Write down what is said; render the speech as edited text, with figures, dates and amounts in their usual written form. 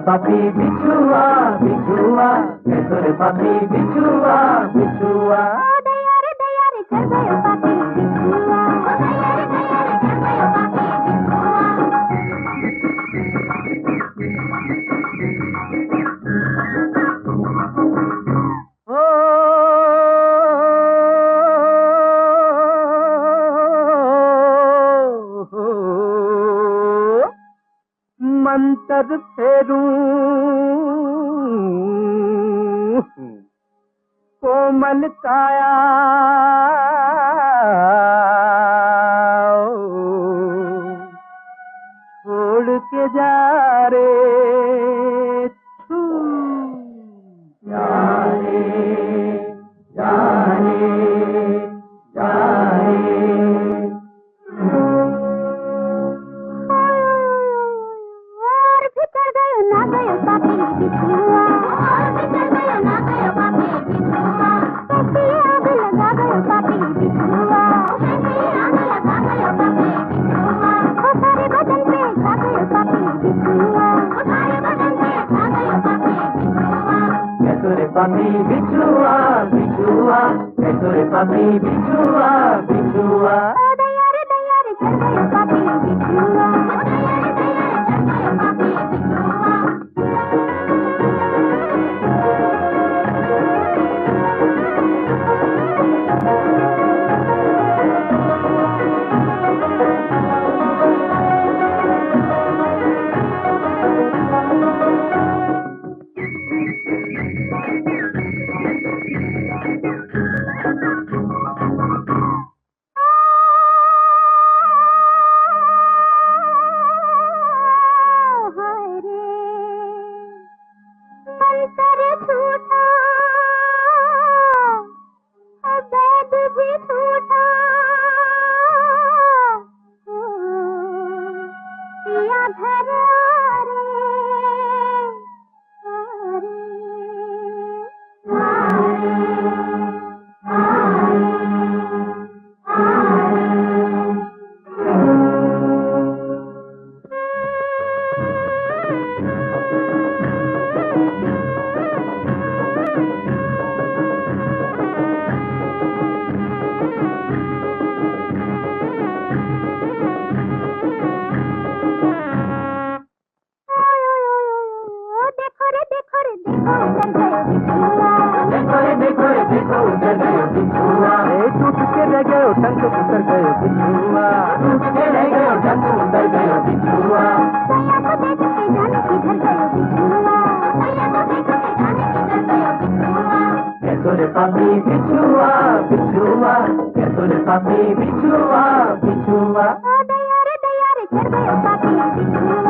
पापी बिछुआ बिछुआ कैसो रे पापी बिछुआ बिछुआ दया रे चढ़ गयो पापी बिछुआ दया रे चढ़ गयो पापी बिछुआ मंतर फेरूं कोमल काया छोड़ के जा रे जा रे जा रे जा रे ना गयो पापी बिछुआ ना गयो पापी बिछुआ कैसी आग लगा गयो पापी बिछुआ कैसी आग लगा गयो पापी बिछुआ ओ सारे बदन पे छा गयो पापी बिछुआ ओ सारे बदन पे छा गयो पापी बिछुआ कैसो रे पापी बिछुआ बिछुआ कैसो रे पापी बिछुआ बिछुआ दया रे चढ़ गयो पापी बिछुआ दया रे चढ़ गयो पापी बिछुआ टूट के रह गयो टंक उतर गयो बिछुआ टूट के रह गयो टंक उतर गयो बिछुआ सैया को देख के जाने किधर गयो बिछुआ सैया को देख के जाने किधर गयो बिछुआ कैसो रे पापी बिछुआ बिछुआ कैसो रे पापी बिछुआ बिछुआ दया रे चढ़ गयो पापी बिछुआ